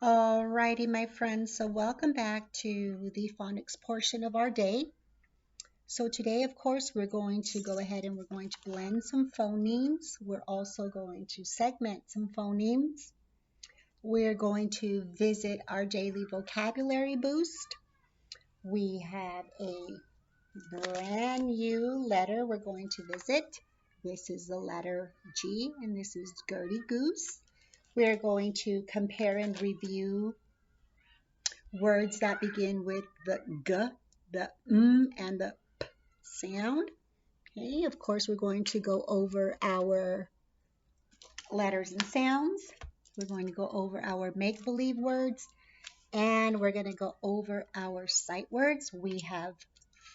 Alrighty, my friends, so welcome back to the phonics portion of our day. So today, of course, we're going to go ahead and we're going to blend some phonemes. We're also going to segment some phonemes. We're going to visit our daily vocabulary boost. We have a brand new letter we're going to visit. This is the letter G, and this is Gertie Goose. We're going to compare and review words that begin with the g, the and the p sound. Okay, of course, we're going to go over our letters and sounds. We're going to go over our make-believe words, and we're going to go over our sight words. We have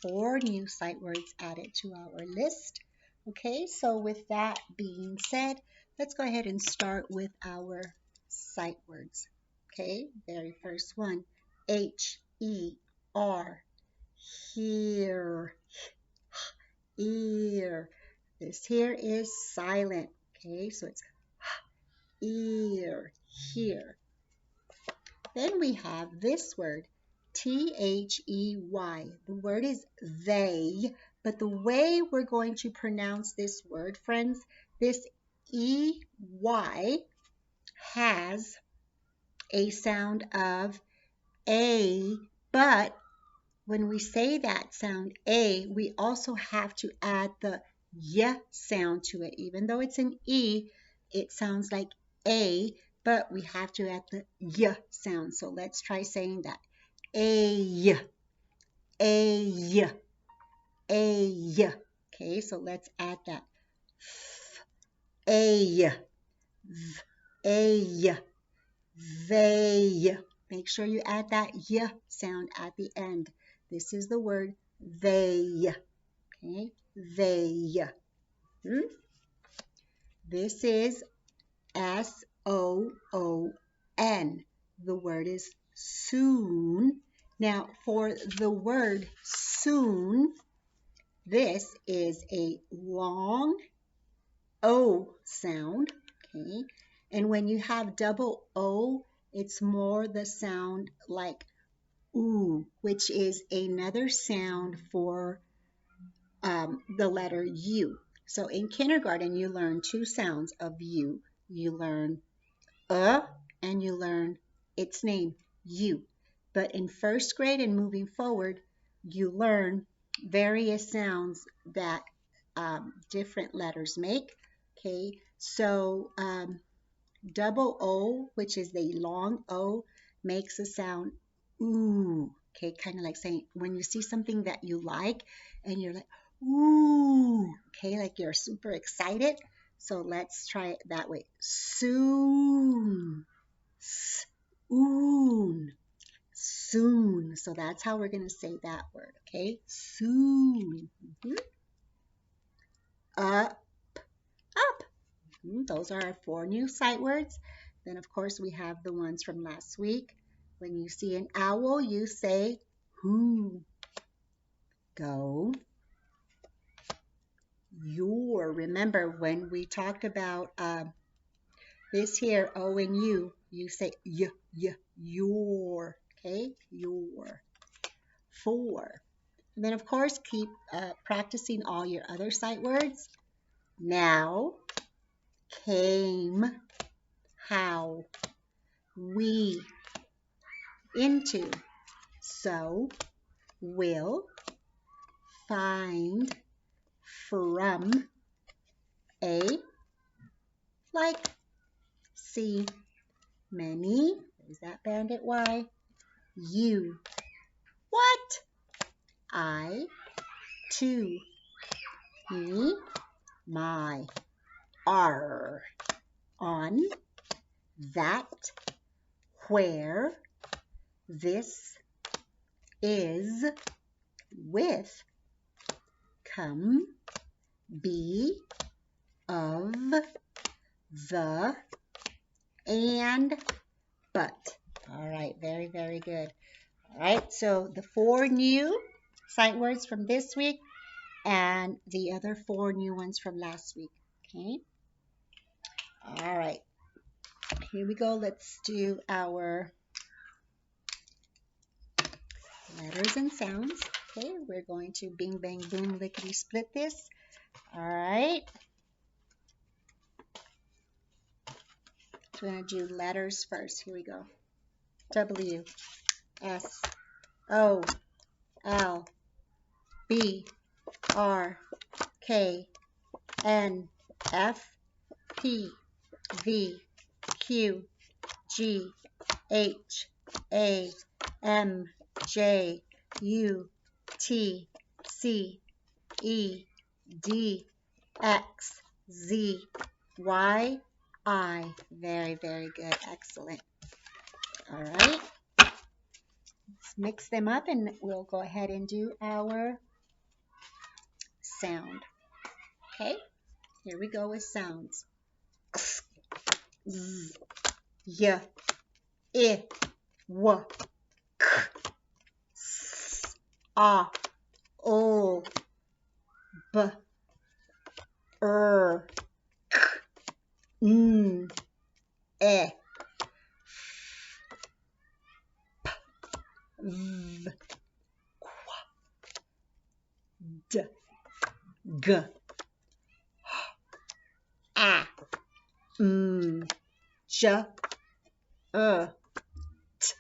4 new sight words added to our list. Okay, so with that being said, let's go ahead and start with our sight words. Okay, very first one, H-E-R, here, ear. This here is silent. Okay, so it's ear, here. Then we have this word, T-H-E-Y. The word is they, but the way we're going to pronounce this word, friends, this E-Y has a sound of A, but when we say that sound A, we also have to add the Y sound to it. Even though it's an E, it sounds like A, but we have to add the Y sound. So let's try saying that. A, A, A. Okay, so let's add that. A, A, they. Make sure you add that Y sound at the end. This is the word they. Okay, they. This is S-O-O-N. The word is soon. Now, for the word soon, this is a long O sound. Okay, and when you have double O, it's more the sound like ooh, which is another sound for the letter U. So in kindergarten, you learn 2 sounds of U. You learn and you learn its name, U. But in first grade and moving forward, you learn various sounds that different letters make. Okay, so double O, which is the long O, makes a sound ooh. Okay, kind of like saying when you see something that you like and you're like, ooh, okay, like you're super excited. So let's try it that way. Soon, soon, soon. So that's how we're going to say that word, okay? Soon. Up, up. Those are our 4 new sight words. Then, of course, we have the ones from last week. When you see an owl, you say who. Go. Your. Remember when we talked about this here, O and U, you say your. Okay, your. 4. And then, of course, keep practicing all your other sight words. Now, came, how, we, into, so, will, find, from, a, like, see, many, there's that bandit Y, you, what, I, to, me, my, are, on, that, where, this, is, with, come, be, of, the, and, but. All right, very, very good. All right, so the 4 new sight words from this week and the other 4 new ones from last week. Okay. All right. Here we go. Let's do our letters and sounds. Okay, we're going to bing, bang, boom, lickety, split this. All right. So we're going to do letters first. Here we go. W, S, O, L, B, R, K, N, F, P, V, Q, G, H, A, M, J, U, T, C, E, D, X, Z, Y, I. Very, very good. Excellent. All right. Let's mix them up and we'll go ahead and do our sound. Okay. Here we go with sounds. X, Z, Y, I, W, K, S, A, O, B, R, K, N, E, V, D, G, A, J, T.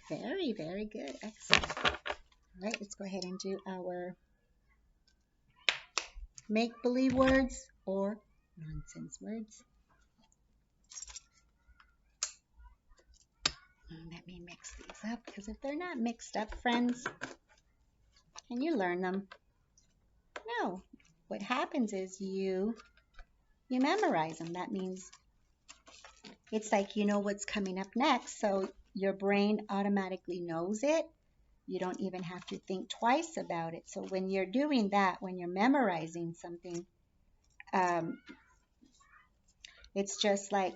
Very, very good. Excellent. All right, let's go ahead and do our make-believe words or nonsense words. Let me mix these up because if they're not mixed up, friends, can you learn them? No. What happens is you memorize them. That means it's like you know what's coming up next, so your brain automatically knows it. You don't even have to think twice about it. So when you're doing that, when you're memorizing something, it's just like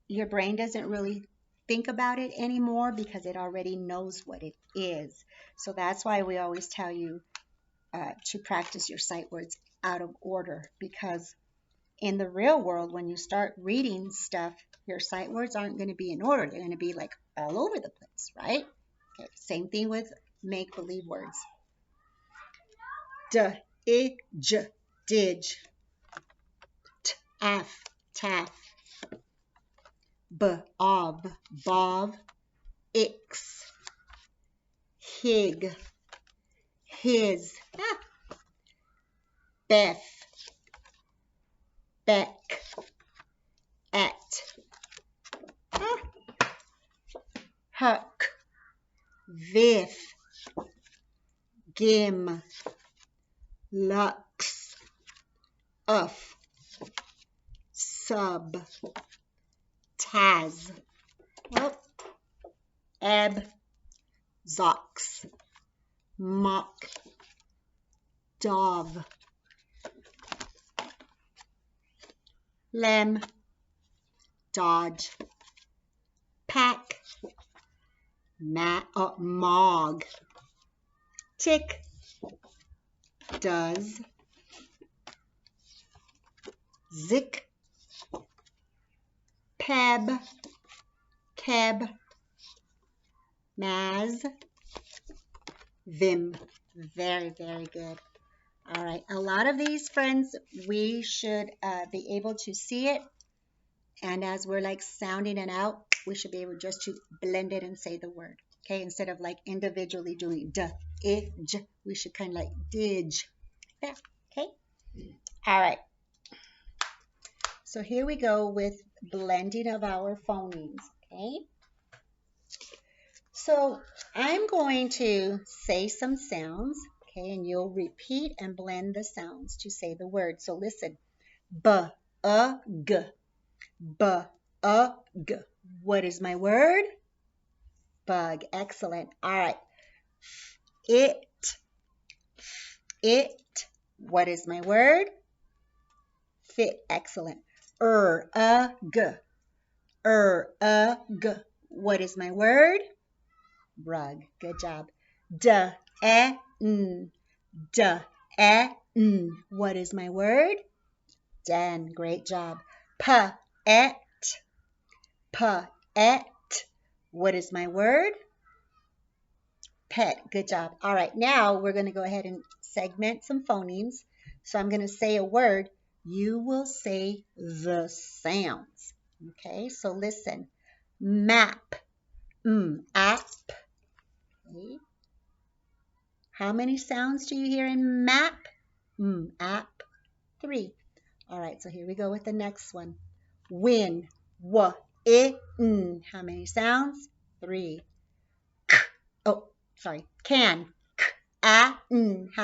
your brain doesn't really think about it anymore because it already knows what it is. So that's why we always tell you to practice your sight words out of order, because in the real world, when you start reading stuff, your sight words aren't going to be in order. They're going to be like all over the place, right? Okay, same thing with make-believe words. D, I, J, didge. T, af, taff. B, ob, bob. Ix, hig, his. Beth, beck, et. Huck, Vith, Gim, Lux, Uff, Sub, Taz, Eb, Zox, Mock, Dov, Lem, Dodge, Pack, Mog, Tick, Does, Zick, Peb, Keb, Maz, Vim. Very, very good. All right, a lot of these, friends, we should be able to see it. And as we're like sounding it out, we should be able just to blend it and say the word. Okay, instead of like individually doing d, I, j, we should kind of like didge. Yeah, okay? All right. So here we go with blending of our phonemes, okay? So I'm going to say some sounds, okay, and you'll repeat and blend the sounds to say the word. So listen, b, g, b, g. What is my word? Bug. Excellent. All right. It. What is my word? Fit. Excellent. G. G. What is my word? Rug. Good job. N. N. What is my word? Den. Great job. Pet. What is my word? Pet. Good job. All right, now we're going to go ahead and segment some phonemes. So I'm going to say a word. You will say the sounds. Okay, so listen. Map. App. Okay. How many sounds do you hear in map? App. 3. All right, so here we go with the next one. Win. How many sounds? 3. Oh, sorry. Can. How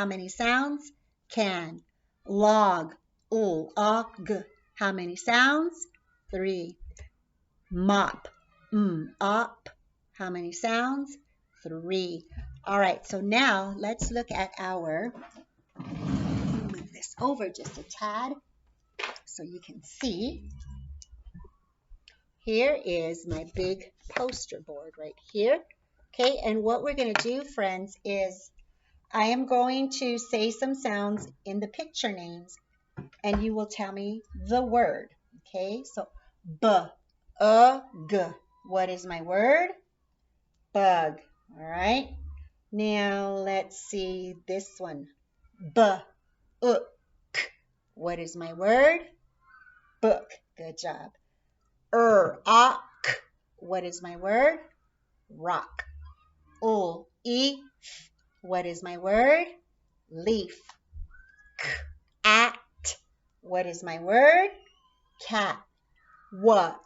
many sounds? Can. Log. How many sounds? 3. Mop. Up. How many sounds? 3. All right, so now let's look at our, move this over just a tad so you can see. Here is my big poster board right here. Okay, and what we're going to do, friends, is I am going to say some sounds in the picture names, and you will tell me the word. Okay, so g. What is my word? Bug. All right. Now let's see this one. What is my word? Book. Good job. What is my word? Rock. What is my word? Leaf. At. What is my word? Cat. What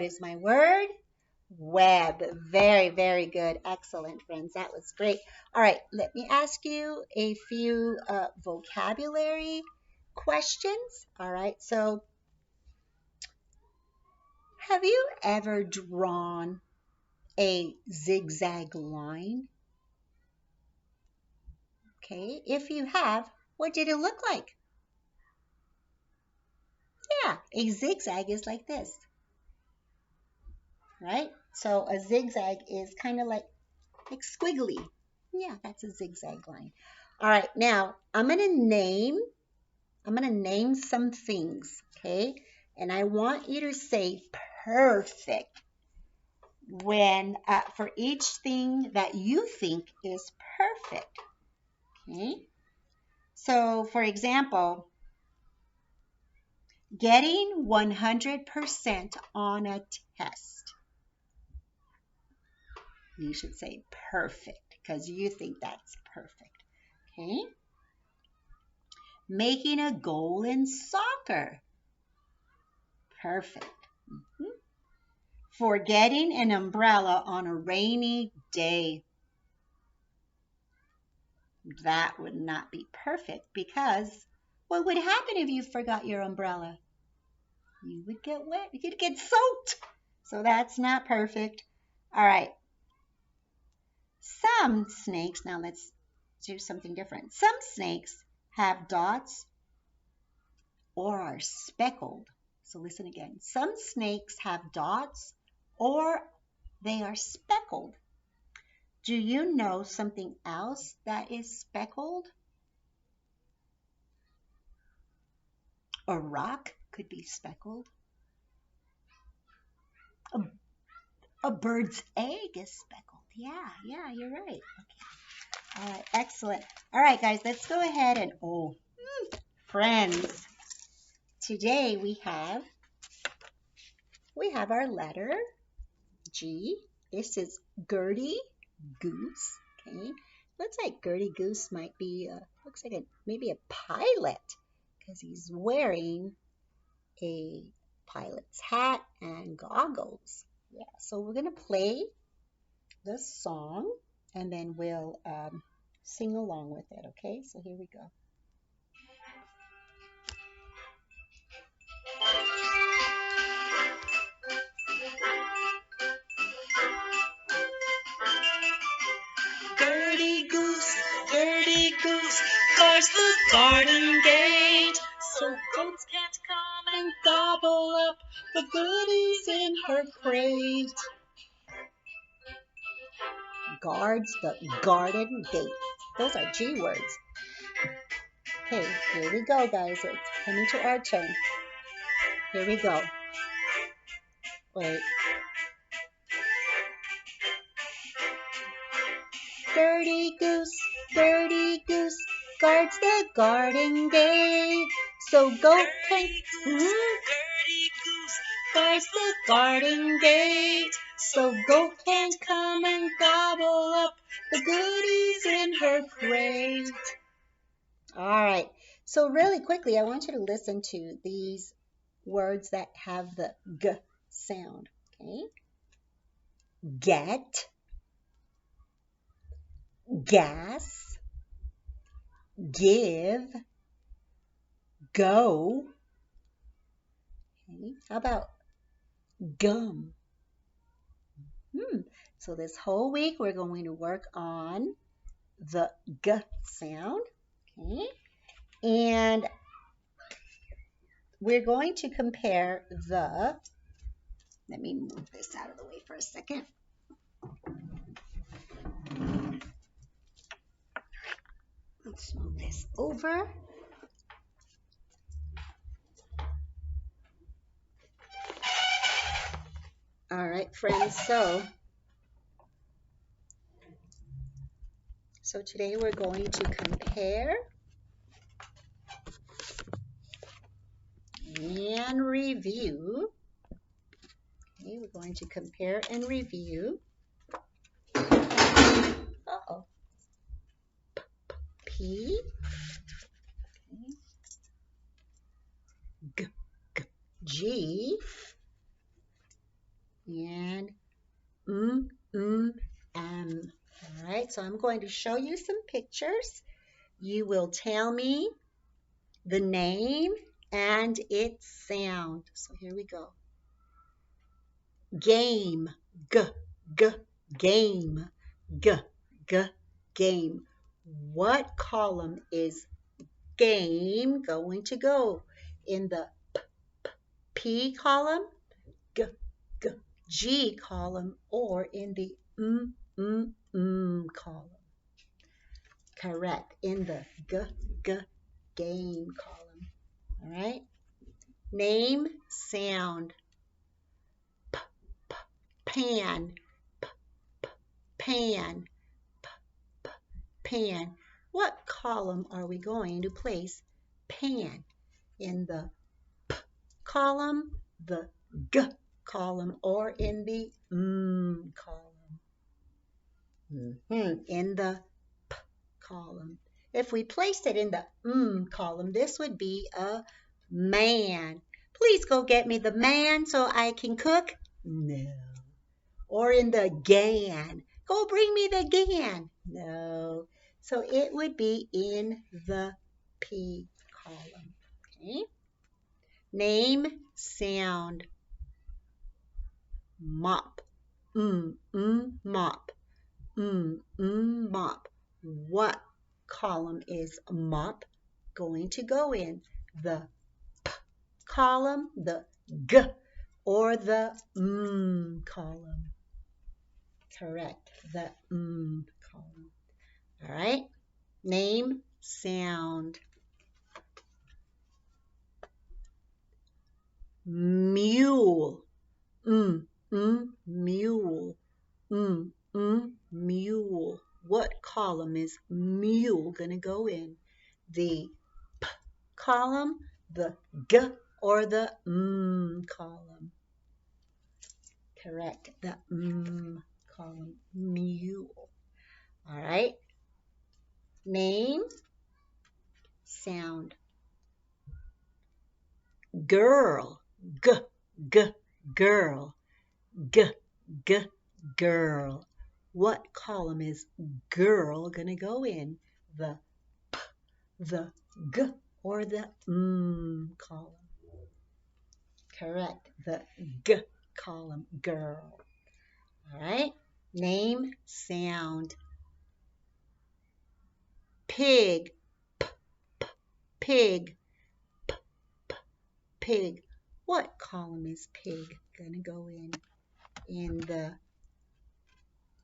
is my word? Web. Very, very good. Excellent, friends. That was great. All right, let me ask you a few vocabulary questions. All right, so have you ever drawn a zigzag line? Okay, if you have, what did it look like? Yeah, a zigzag is like this, right? So a zigzag is kind of like squiggly. Yeah, that's a zigzag line. All right, now I'm gonna name some things, okay? And I want you to say perfect when for each thing that you think is perfect. Okay? So, for example, getting 100% on a test. You should say perfect because you think that's perfect. Okay? Making a goal in soccer. Perfect. Forgetting an umbrella on a rainy day. That would not be perfect because what would happen if you forgot your umbrella? You would get wet. You could get soaked. So that's not perfect. All right. Some snakes, now let's do something different. Some snakes have dots or are speckled. So listen again. Some snakes have dots or they are speckled. Do you know something else that is speckled? A rock could be speckled. A bird's egg is speckled. Yeah, you're right. Okay. All right, excellent. All right, guys, let's go ahead and, friends, today we have our letter G. This is Gertie Goose. Okay, looks like Gertie Goose might be, looks like maybe a pilot because he's wearing a pilot's hat and goggles. Yeah, so we're going to play the song and then we'll sing along with it, okay? So here we go. Gertie Goose, guards the garden gate, so goats can't come and gobble up the goodies in her crate. Guards the garden gate. Those are G words. Okay, here we go, guys. It's coming to our turn. Here we go. Wait. Dirty goose guards the garden gate. So goat can guards the garden gate. So goat can come and gobble up the goodies in her crate. All right. So really quickly, I want you to listen to these words that have the g sound. Okay. Get, gas, give, go. Okay. How about gum? So this whole week we're going to work on the g sound. Okay. And we're going to compare let me move this out of the way for a second. Let's move this over. All right, friends, so today we're going to compare and review. Okay, we're going to compare and review. Uh-oh. P. Okay. G. G. And M. All right, so I'm going to show you some pictures. You will tell me the name and its sound. So here we go. Game, g, game, g, game. What column is game going to go? In the P column, g, G column, or in the column? Correct, in the game column. All right. Name, sound. Pan, pan, pan. What column are we going to place pan? In the P column, the G column, or in the column? In the P column. If we placed it in the column, this would be a man. Please go get me the man so I can cook. No. Or in the gan. Go bring me the gan. No. So it would be in the P column. Okay. Name, sound. Mop. Mop. Mop. What column is mop going to go in? The P column, the G, or the column? Correct, the column. All right. Name, sound. Mule. Mule. Mule. What column is mule going to go in? The P column, the G, or the column? Correct, the column, mule. All right. Name, sound. Girl. G, girl. G, girl. What column is girl going to go in? The P, the G, or the column? Correct, the G column, girl. All right. Name, sound. Pig. Pig. Pig. What column is pig going to go in? In the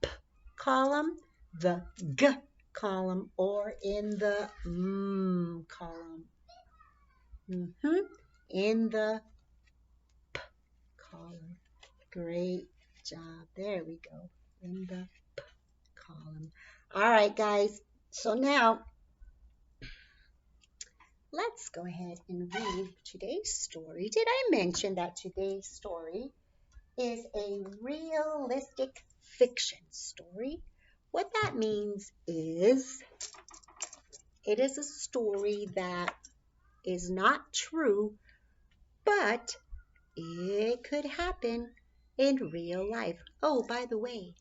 P column, the G column, or in the column? In the P column. Great job. There we go. In the column. All right, guys. So now let's go ahead and read today's story. Did I mention that today's story is a realistic fiction story? What that means is it is a story that is not true, but it could happen in real life. Oh, by the way,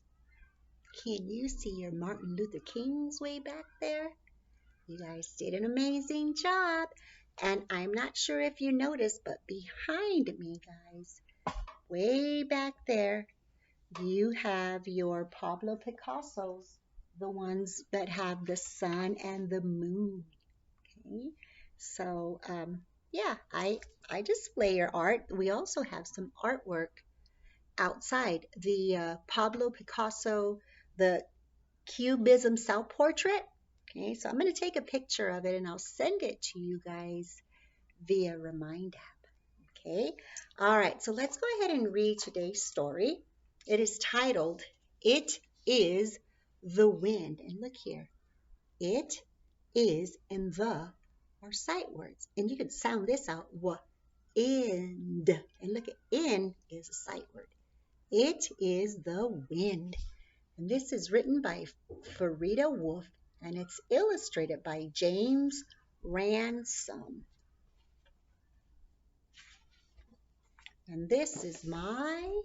can you see your Martin Luther King's way back there? You guys did an amazing job. And I'm not sure if you noticed, but behind me, guys, way back there, you have your Pablo Picassos, the ones that have the sun and the moon. Okay, so yeah, I display your art. We also have some artwork outside. The Pablo Picasso, the Cubism self-portrait. Okay, so I'm going to take a picture of it and I'll send it to you guys via Remind app. Okay, all right, so let's go ahead and read today's story. It is titled, It is the Wind. And look here, it is and the are sight words. And you can sound this out, wind. And look at in is a sight word. It is the wind. And this is written by Farida Wolf and it's illustrated by James Ransom. And this is my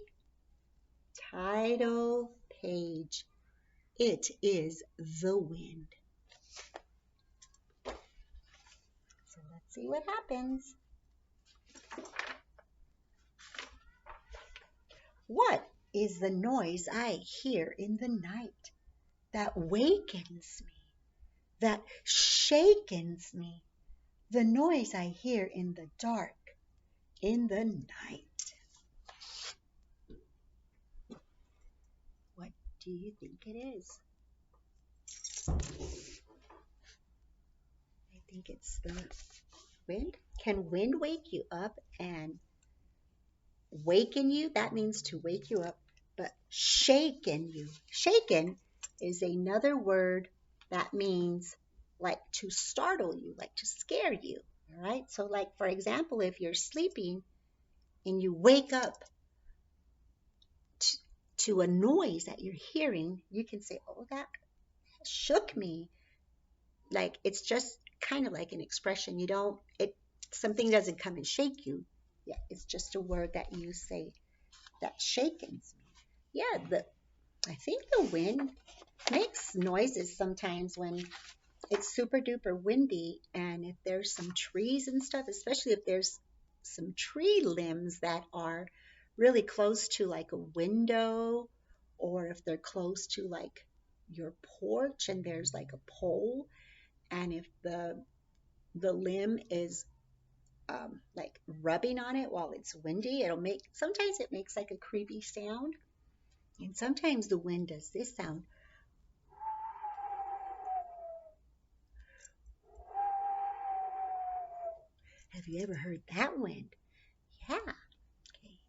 title page. It is the wind. So let's see what happens. What is the noise I hear in the night that wakens me, that shakens me? The noise I hear in the dark, in the night. What do you think it is? I think it's the wind. Can wind wake you up and waken you? That means to wake you up, but shaken you. Shaken is another word that means like to startle you, like to scare you. All right. So, like, for example, if you're sleeping and you wake up to a noise that you're hearing, you can say, oh, that shook me. Like, it's just kind of like an expression. You don't, something doesn't come and shake you. Yeah, it's just a word that you say that shakens me. Yeah, I think the wind makes noises sometimes when it's super duper windy and if there's some trees and stuff, especially if there's some tree limbs that are really close to like a window or if they're close to like your porch and there's like a pole and if the limb is like rubbing on it while it's windy, sometimes it makes like a creepy sound. And sometimes the wind does this sound. Have you ever heard that wind? Yeah. Okay.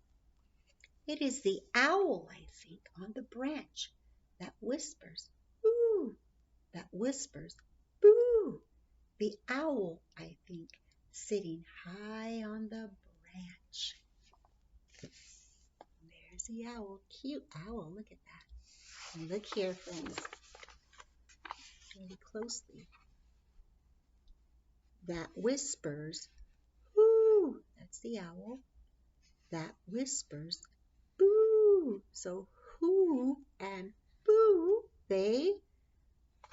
It is the owl, I think, on the branch that whispers, boo, that whispers, boo. The owl, I think, sitting high on the branch. There's the owl. Cute owl. Look at that. And look here, friends. Really closely. That whispers, boo. That's the owl. That whispers, boo. So who and boo, they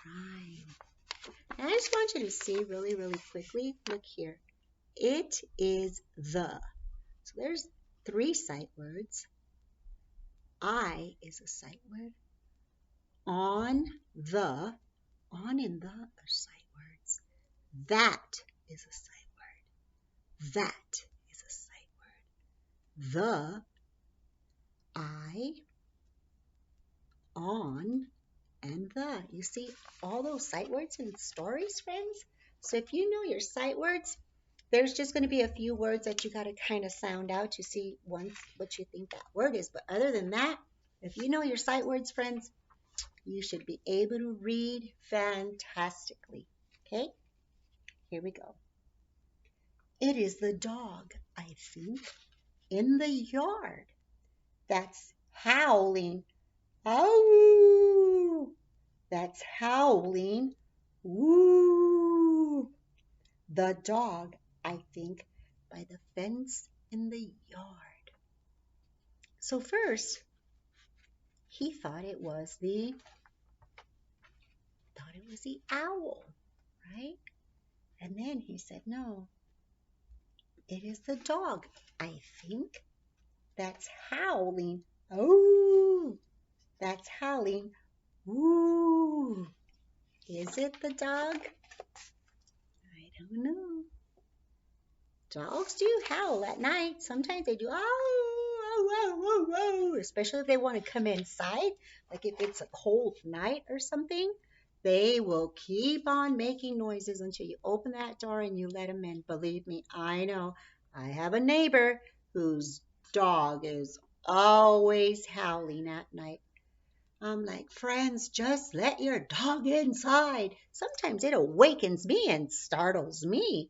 rhyme. And I just want you to see really, really quickly. Look here. It is the. So there's 3 sight words. I is a sight word. On and the are sight words. That is a sight word. That is a sight word. The, I, on, and the. You see all those sight words in stories, friends? So if you know your sight words, There's just going to be a few words that you got to kind of sound out to see once what you think that word is. But other than that, if you know your sight words, friends, you should be able to read fantastically. Okay, here we go. It is the dog, I think, in the yard that's howling. Ow! That's howling. Woo! The dog, I think, by the fence in the yard. So first, he thought it was the owl, right? And then he said, no, it is the dog, I think, that's howling. Oh, that's howling. Woo! Is it the dog? I don't know. Dogs do howl at night. Sometimes they do, oh, oh, oh, oh, oh, especially if they want to come inside. Like if it's a cold night or something, they will keep on making noises until you open that door and you let them in. Believe me, I know. I have a neighbor whose dog is always howling at night. I'm like, friends, just let your dog inside. Sometimes it awakens me and startles me.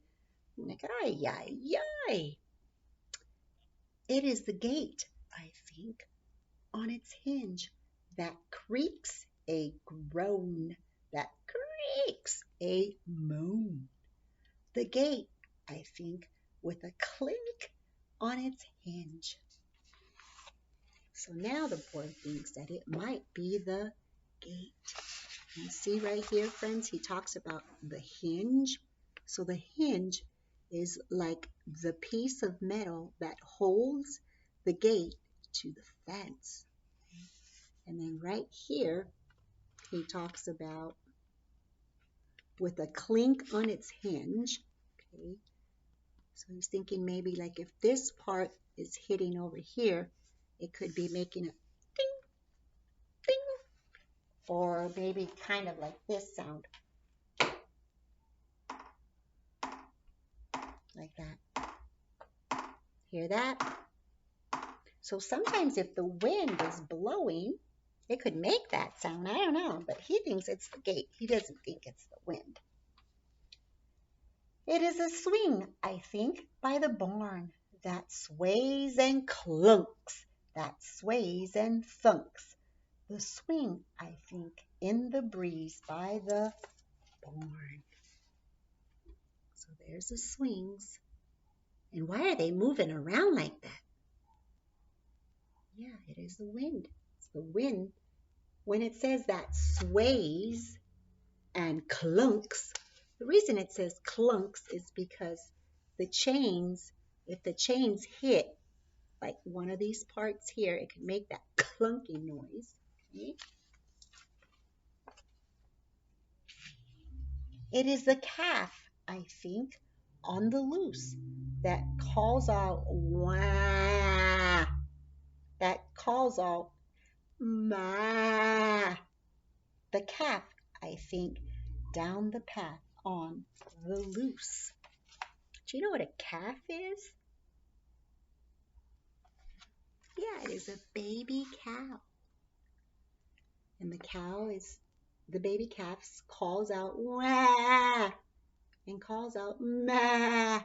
I'm like, ay, ay, ay. It is the gate, I think, on its hinge that creaks a groan, that creaks a moan. The gate, I think, with a clink on its hinge. So now the boy thinks that it might be the gate. You see right here, friends, he talks about the hinge. So the hinge is like the piece of metal that holds the gate to the fence. And then right here, he talks about with a clink on its hinge. Okay. So he's thinking maybe like if this part is hitting over here, it could be making a ding, ding, or maybe kind of like this sound. Like that. Hear that? So sometimes if the wind is blowing, it could make that sound. I don't know, but he thinks it's the gate. He doesn't think it's the wind. It is a swing, I think, by the barn that sways and clunks, that sways and thunks. The swing, I think, in the breeze by the barn. So there's the swings. And why are they moving around like that? Yeah, it is the wind. It's the wind. When it says that sways and clunks, the reason it says clunks is because the chains, if the chains hit like one of these parts here, it can make that clunking noise. Okay? It is the calf, I think, on the loose that calls out wah, that calls out ma. The calf, I think, down the path on the loose. Do you know what a calf is? Yeah, it is a baby cow. And the baby calf calls out wah and calls out ma.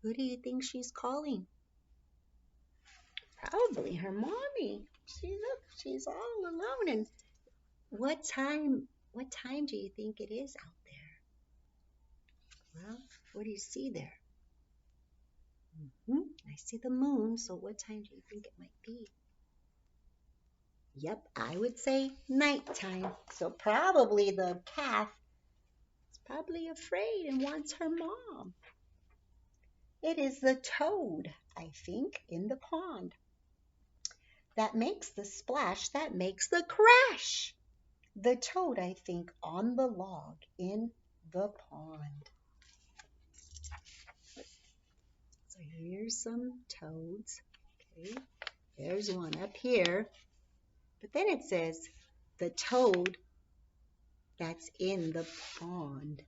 Who do you think she's calling? Probably her mommy. She's all alone. And what time do you think it is out there? Well, what do you see there? I see the moon, so what time do you think it might be? Yep, I would say nighttime. So probably the calf is probably afraid and wants her mom. It is the toad, I think, in the pond that makes the splash, that makes the crash. The toad, I think, on the log in the pond. So here's some toads. Okay, there's one up here. But then it says the toad that's in the pond.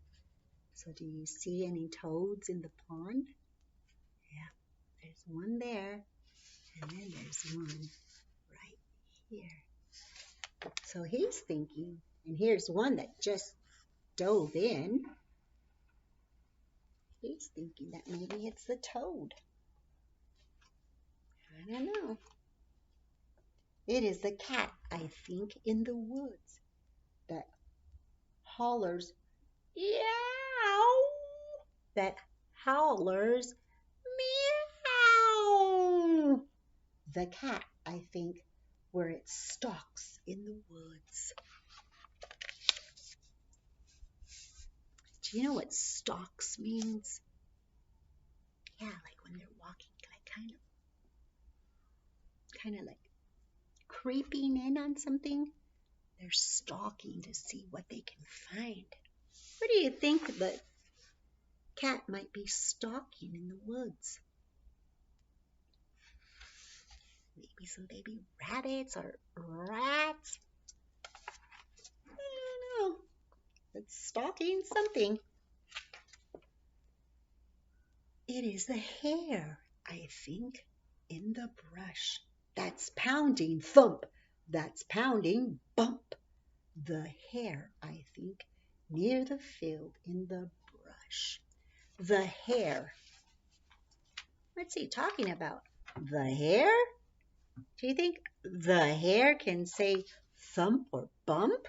So do you see any toads in the pond? Yeah, there's one there, and then there's one right here. So he's thinking, and here's one that just dove in. He's thinking that maybe it's the toad. I don't know. It is the cat, I think, in the woods that hollers, meow, that howlers, meow. The cat, I think, where it stalks in the woods. Do you know what stalks means? Yeah, like when they're walking, like kind of like creeping in on something. They're stalking to see what they can find. What do you think the cat might be stalking in the woods? Maybe some baby rabbits or rats? I don't know. It's stalking something. It is the hare, I think, in the brush. That's pounding, thump. That's pounding, bump. The hare, I think, near the field in the brush. The hare. What's he talking about? The hare? Do you think the hare can say thump or bump?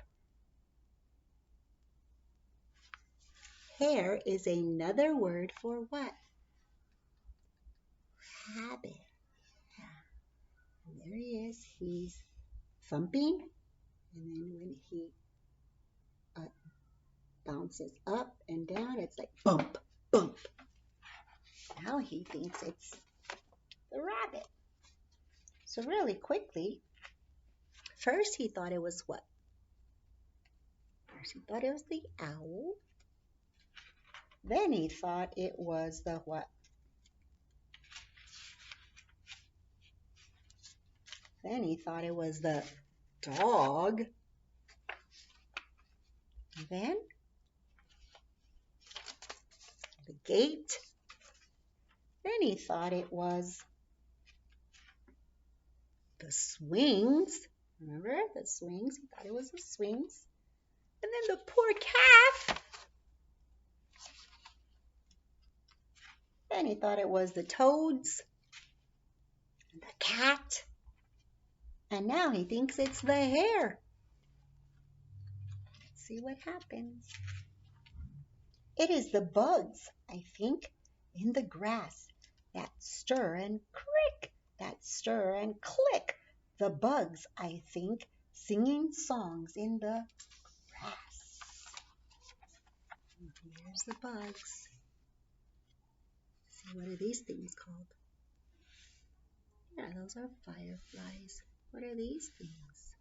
Hare is another word for what? Rabbit. Yeah. And there he is. He's thumping. And then when he bounces up and down, it's like bump, bump. Now he thinks it's the rabbit. So really quickly, first he thought it was what? First he thought it was the owl. Then he thought it was the what? Then he thought it was the dog. And then the gate. Then he thought it was the swings. Remember the swings? He thought it was the swings. And then the poor calf. Then he thought it was the toads. And the cat. And now he thinks it's the hare. Let's see what happens. It is the bugs, I think, in the grass that stir and crick, that stir and click. The bugs, I think, singing songs in the grass. And here's the bugs. See, what are these things called? Yeah, those are fireflies. What are these things?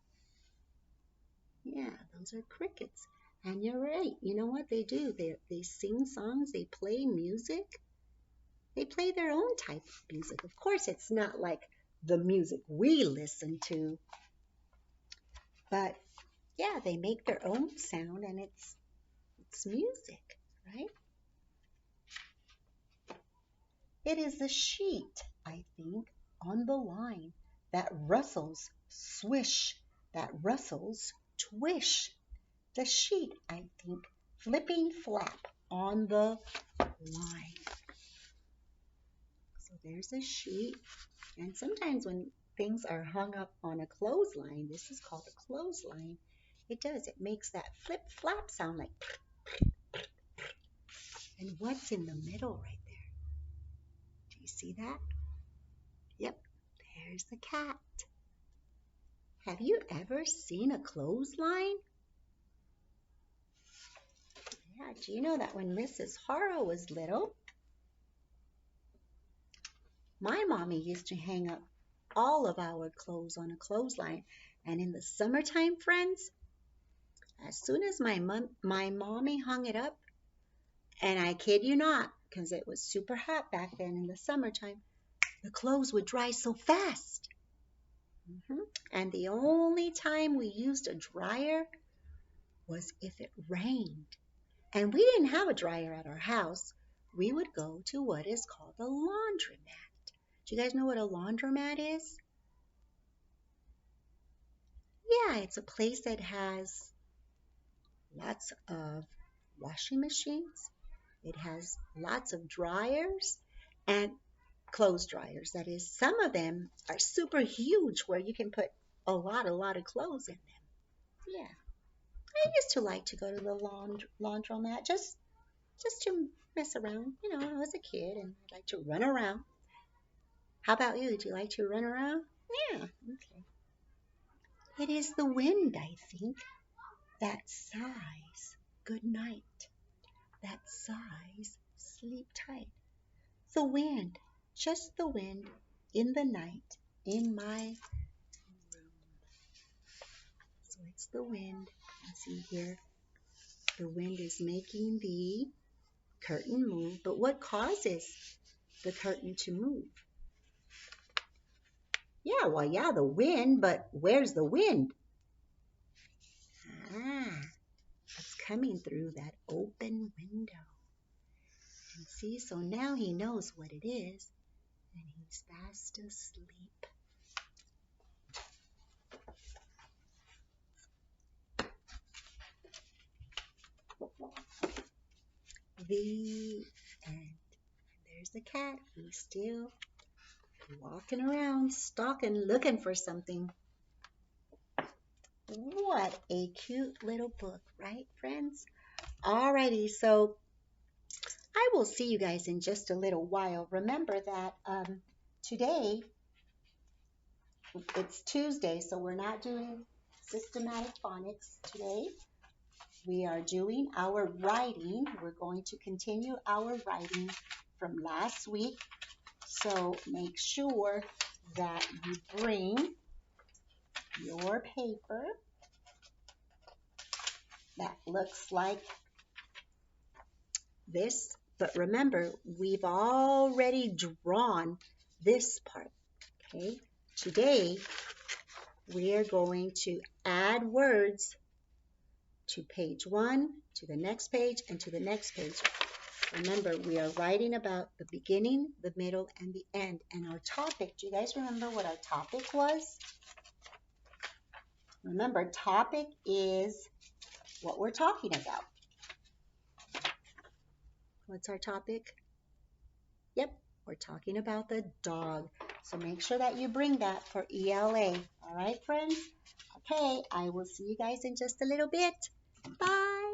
Yeah, those are crickets. And you're right. You know what they do? They sing songs. They play music. They play their own type of music. Of course, it's not like the music we listen to. But yeah, they make their own sound, and it's music, right? It is the sheet, I think, on the line that rustles, swish, that rustles, twish. The sheet, I think, flipping flap on the line. So there's a sheet. And sometimes when things are hung up on a clothesline, this is called a clothesline, it does. It makes that flip flap sound like. And what's in the middle right there? Do you see that? Yep, there's the cat. Have you ever seen a clothesline? Yeah, do you know that when Mrs. Hara was little, my mommy used to hang up all of our clothes on a clothesline. And in the summertime, friends, as soon as my mommy hung it up, and I kid you not, because it was super hot back then in the summertime, the clothes would dry so fast. And the only time we used a dryer was if it rained. and we didn't have a dryer at our house, we would go to what is called a laundromat. Do you guys know what a laundromat is? Yeah, it's a place that has lots of washing machines. It has lots of dryers and clothes dryers. That is, some of them are super huge where you can put a lot of clothes in them. Yeah, I used to like to go to the laundromat just to mess around. I was a kid and I like to run around. How about you? Do you like to run around? Yeah, okay. It is the wind, I think, that sighs good night, that sighs sleep tight. The wind, just the wind in the night in my room. So it's the wind. You see here, the wind is making the curtain move. But what causes the curtain to move? Yeah, the wind, but where's the wind? Ah, it's coming through that open window. And see, so now he knows what it is, and he's fast asleep. The end. There's the cat. He's still walking around, stalking, looking for something. What a cute little book, right, friends? Alrighty, so I will see you guys in just a little while. Remember that today it's Tuesday, so we're not doing systematic phonics today. We are doing our writing. We're going to continue our writing from last week. So make sure that you bring your paper that looks like this. But remember, we've already drawn this part, okay? Today, we are going to add words to page 1, to the next page, and to the next page. Remember, we are writing about the beginning, the middle, and the end. And our topic, do you guys remember what our topic was? Remember, topic is what we're talking about. What's our topic? Yep, we're talking about the dog. So make sure that you bring that for ELA. All right, friends? Okay, I will see you guys in just a little bit. Bye.